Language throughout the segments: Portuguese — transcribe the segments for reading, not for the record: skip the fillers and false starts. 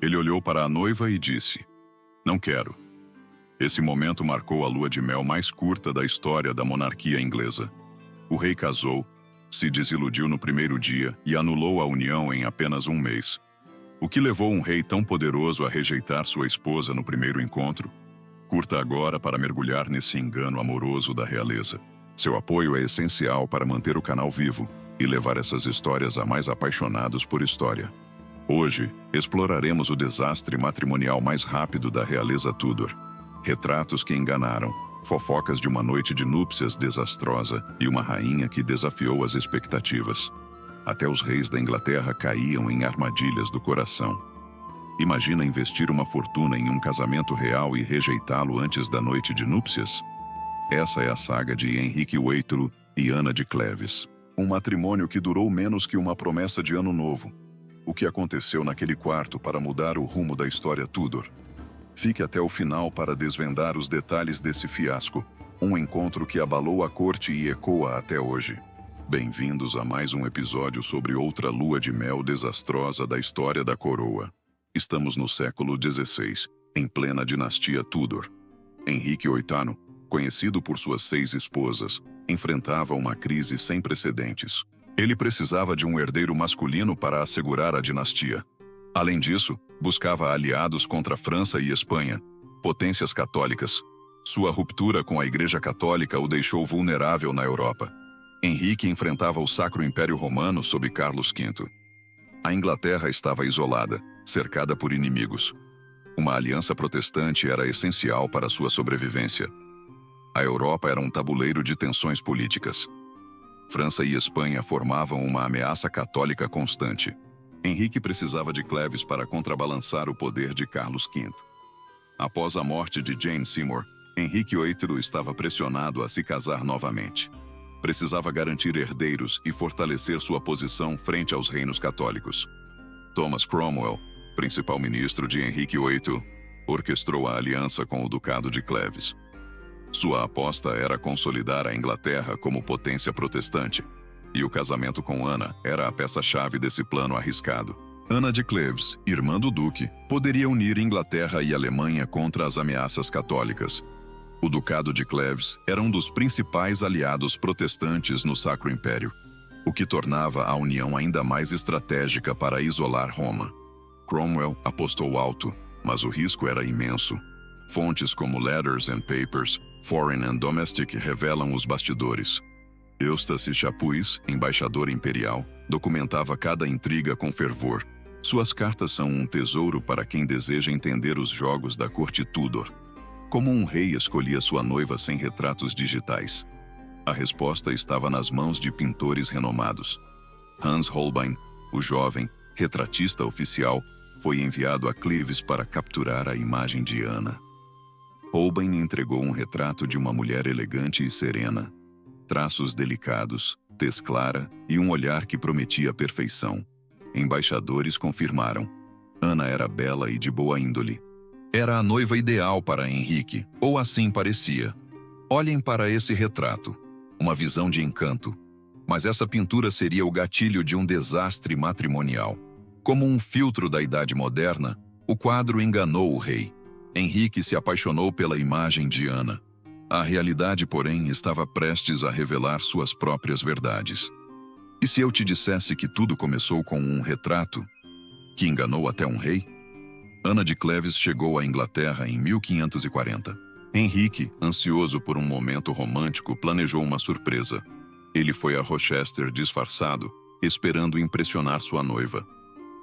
Ele olhou para a noiva e disse: "Não quero." Esse momento marcou a lua de mel mais curta da história da monarquia inglesa. O rei casou, se desiludiu no primeiro dia e anulou a união em apenas um mês. O que levou um rei tão poderoso a rejeitar sua esposa no primeiro encontro? Curta agora para mergulhar nesse engano amoroso da realeza. Seu apoio é essencial para manter o canal vivo e levar essas histórias a mais apaixonados por história. Hoje, exploraremos o desastre matrimonial mais rápido da realeza Tudor. Retratos que enganaram, fofocas de uma noite de núpcias desastrosa e uma rainha que desafiou as expectativas. Até os reis da Inglaterra caíam em armadilhas do coração. Imagina investir uma fortuna em um casamento real e rejeitá-lo antes da noite de núpcias? Essa é a saga de Henrique VIII e Ana de Cleves. Um matrimônio que durou menos que uma promessa de ano novo. O que aconteceu naquele quarto para mudar o rumo da história Tudor? Fique até o final para desvendar os detalhes desse fiasco, um encontro que abalou a corte e ecoa até hoje. Bem-vindos a mais um episódio sobre outra lua de mel desastrosa da história da coroa. Estamos no século XVI, em plena dinastia Tudor. Henrique VIII, conhecido por suas 6 esposas, enfrentava uma crise sem precedentes. Ele precisava de um herdeiro masculino para assegurar a dinastia. Além disso, buscava aliados contra França e Espanha, potências católicas. Sua ruptura com a Igreja Católica o deixou vulnerável na Europa. Henrique enfrentava o Sacro Império Romano sob Carlos V. A Inglaterra estava isolada, cercada por inimigos. Uma aliança protestante era essencial para sua sobrevivência. A Europa era um tabuleiro de tensões políticas. França e Espanha formavam uma ameaça católica constante. Henrique precisava de Cleves para contrabalançar o poder de Carlos V. Após a morte de Jane Seymour, Henrique VIII estava pressionado a se casar novamente. Precisava garantir herdeiros e fortalecer sua posição frente aos reinos católicos. Thomas Cromwell, principal ministro de Henrique VIII, orquestrou a aliança com o Ducado de Cleves. Sua aposta era consolidar a Inglaterra como potência protestante, e o casamento com Ana era a peça-chave desse plano arriscado. Ana de Cleves, irmã do duque, poderia unir Inglaterra e Alemanha contra as ameaças católicas. O Ducado de Cleves era um dos principais aliados protestantes no Sacro Império, o que tornava a união ainda mais estratégica para isolar Roma. Cromwell apostou alto, mas o risco era imenso. Fontes como Letters and Papers, Foreign and Domestic revelam os bastidores. Eustace Chapuis, embaixador imperial, documentava cada intriga com fervor. Suas cartas são um tesouro para quem deseja entender os jogos da corte Tudor. Como um rei escolhia sua noiva sem retratos digitais? A resposta estava nas mãos de pintores renomados. Hans Holbein, o jovem, retratista oficial, foi enviado a Cleves para capturar a imagem de Ana. Holbein entregou um retrato de uma mulher elegante e serena. Traços delicados, tez clara e um olhar que prometia perfeição. Embaixadores confirmaram. Ana era bela e de boa índole. Era a noiva ideal para Henrique, ou assim parecia. Olhem para esse retrato. Uma visão de encanto. Mas essa pintura seria o gatilho de um desastre matrimonial. Como um filtro da Idade Moderna, o quadro enganou o rei. Henrique se apaixonou pela imagem de Ana. A realidade, porém, estava prestes a revelar suas próprias verdades. E se eu te dissesse que tudo começou com um retrato, que enganou até um rei? Ana de Cleves chegou à Inglaterra em 1540. Henrique, ansioso por um momento romântico, planejou uma surpresa. Ele foi a Rochester disfarçado, esperando impressionar sua noiva.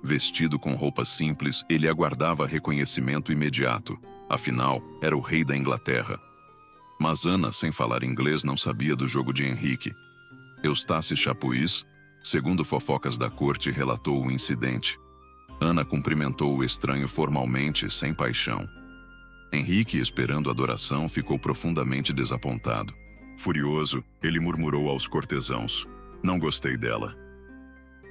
Vestido com roupas simples, ele aguardava reconhecimento imediato. Afinal, era o rei da Inglaterra. Mas Ana, sem falar inglês, não sabia do jogo de Henrique. Eustace Chapuis, segundo fofocas da corte, relatou o incidente. Ana cumprimentou o estranho formalmente, sem paixão. Henrique, esperando adoração, ficou profundamente desapontado. Furioso, ele murmurou aos cortesãos: "Não gostei dela."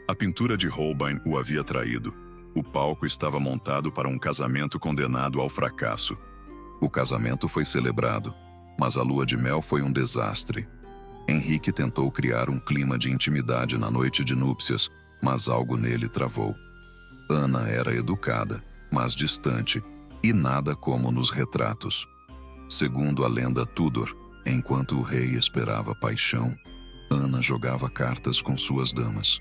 A pintura de Holbein o havia traído. O palco estava montado para um casamento condenado ao fracasso. O casamento foi celebrado, mas a lua de mel foi um desastre. Henrique tentou criar um clima de intimidade na noite de núpcias, mas algo nele travou. Ana era educada, mas distante, e nada como nos retratos. Segundo a lenda Tudor, enquanto o rei esperava paixão, Ana jogava cartas com suas damas.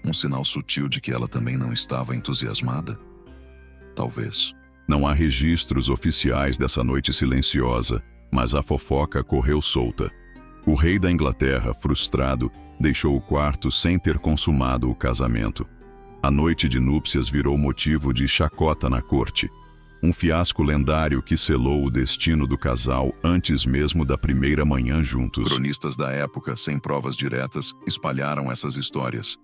Um sinal sutil de que ela também não estava entusiasmada? Talvez. Não há registros oficiais dessa noite silenciosa, mas a fofoca correu solta. O rei da Inglaterra, frustrado, deixou o quarto sem ter consumado o casamento. A noite de núpcias virou motivo de chacota na corte. Um fiasco lendário que selou o destino do casal antes mesmo da primeira manhã juntos. Cronistas da época, sem provas diretas, espalharam essas histórias.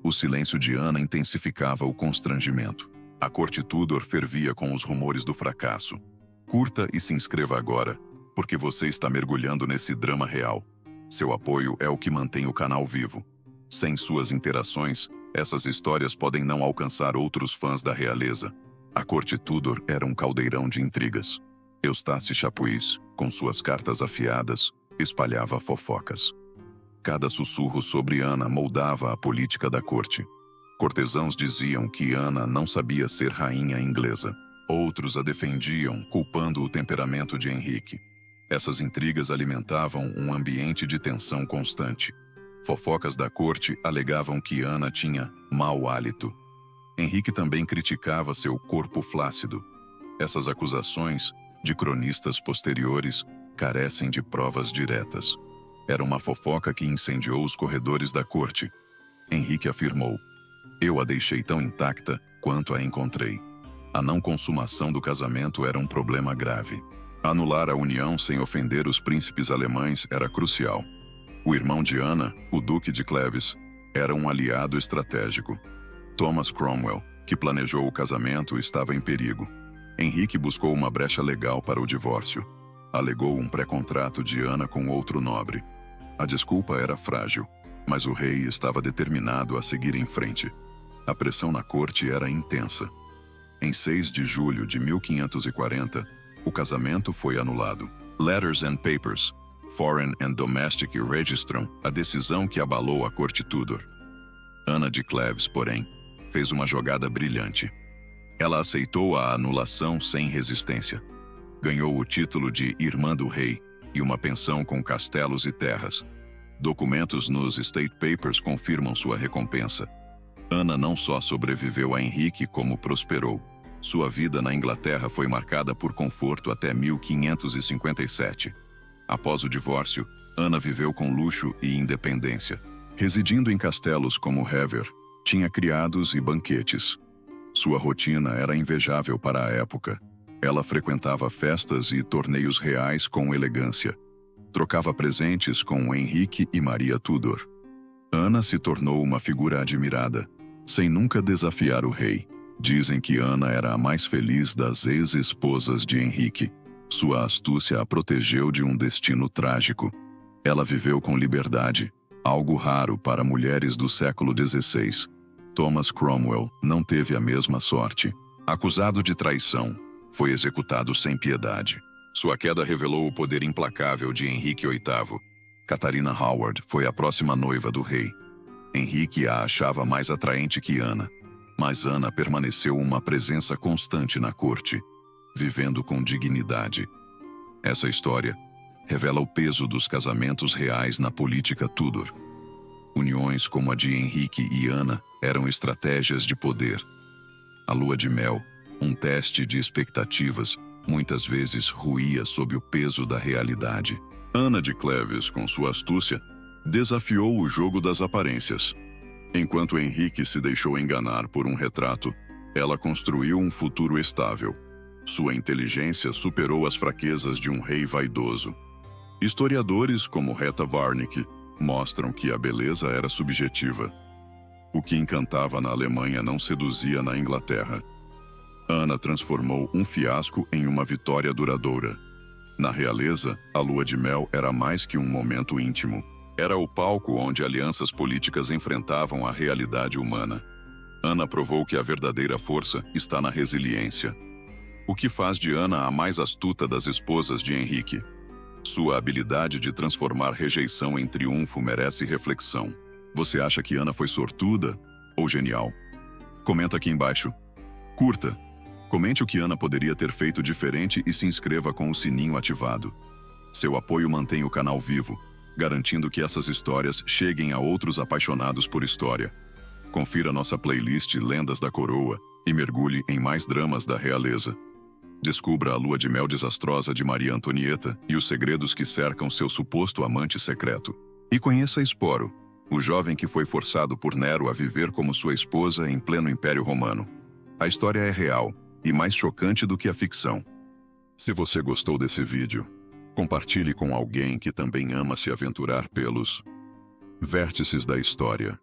O silêncio de Ana intensificava o constrangimento. A corte Tudor fervia com os rumores do fracasso. Curta e se inscreva agora, porque você está mergulhando nesse drama real. Seu apoio é o que mantém o canal vivo. Sem suas interações, essas histórias podem não alcançar outros fãs da realeza. A corte Tudor era um caldeirão de intrigas. Eustace Chapuis, com suas cartas afiadas, espalhava fofocas. Cada sussurro sobre Ana moldava a política da corte. Cortesãos diziam que Ana não sabia ser rainha inglesa. Outros a defendiam, culpando o temperamento de Henrique. Essas intrigas alimentavam um ambiente de tensão constante. Fofocas da corte alegavam que Ana tinha mau hálito. Henrique também criticava seu corpo flácido. Essas acusações, de cronistas posteriores, carecem de provas diretas. Era uma fofoca que incendiou os corredores da corte. Henrique afirmou: "Eu a deixei tão intacta quanto a encontrei." A não consumação do casamento era um problema grave. Anular a união sem ofender os príncipes alemães era crucial. O irmão de Ana, o Duque de Cleves, era um aliado estratégico. Thomas Cromwell, que planejou o casamento, estava em perigo. Henrique buscou uma brecha legal para o divórcio. Alegou um pré-contrato de Ana com outro nobre. A desculpa era frágil, mas o rei estava determinado a seguir em frente. A pressão na corte era intensa. Em 6 de julho de 1540, o casamento foi anulado. Letters and Papers, Foreign and Domestic registram a decisão que abalou a corte Tudor. Ana de Cleves, porém, fez uma jogada brilhante. Ela aceitou a anulação sem resistência. Ganhou o título de Irmã do Rei e uma pensão com castelos e terras. Documentos nos State Papers confirmam sua recompensa. Ana não só sobreviveu a Henrique, como prosperou. Sua vida na Inglaterra foi marcada por conforto até 1557. Após o divórcio, Ana viveu com luxo e independência. Residindo em castelos como Hever, tinha criados e banquetes. Sua rotina era invejável para a época. Ela frequentava festas e torneios reais com elegância. Trocava presentes com Henrique e Maria Tudor. Ana se tornou uma figura admirada, sem nunca desafiar o rei. Dizem que Ana era a mais feliz das ex-esposas de Henrique. Sua astúcia a protegeu de um destino trágico. Ela viveu com liberdade, algo raro para mulheres do século XVI. Thomas Cromwell não teve a mesma sorte. Acusado de traição, foi executado sem piedade. Sua queda revelou o poder implacável de Henrique VIII. Catarina Howard foi a próxima noiva do rei. Henrique a achava mais atraente que Ana, mas Ana permaneceu uma presença constante na corte, vivendo com dignidade. Essa história revela o peso dos casamentos reais na política Tudor. Uniões como a de Henrique e Ana eram estratégias de poder. A lua de mel, um teste de expectativas, muitas vezes ruía sob o peso da realidade. Ana de Cleves, com sua astúcia, desafiou o jogo das aparências. Enquanto Henrique se deixou enganar por um retrato, ela construiu um futuro estável. Sua inteligência superou as fraquezas de um rei vaidoso. Historiadores como Retta Warnick mostram que a beleza era subjetiva. O que encantava na Alemanha não seduzia na Inglaterra. Ana transformou um fiasco em uma vitória duradoura. Na realeza, a lua de mel era mais que um momento íntimo. Era o palco onde alianças políticas enfrentavam a realidade humana. Ana provou que a verdadeira força está na resiliência. O que faz de Ana a mais astuta das esposas de Henrique? Sua habilidade de transformar rejeição em triunfo merece reflexão. Você acha que Ana foi sortuda ou genial? Comenta aqui embaixo. Curta, Comente o que Ana poderia ter feito diferente e se inscreva com o sininho ativado. Seu apoio mantém o canal vivo, garantindo que essas histórias cheguem a outros apaixonados por história. Confira nossa playlist Lendas da Coroa e mergulhe em mais dramas da realeza. Descubra a lua de mel desastrosa de Maria Antonieta e os segredos que cercam seu suposto amante secreto. E conheça Esporo, o jovem que foi forçado por Nero a viver como sua esposa em pleno Império Romano. A história é real e mais chocante do que a ficção. Se você gostou desse vídeo, compartilhe com alguém que também ama se aventurar pelos vértices da história.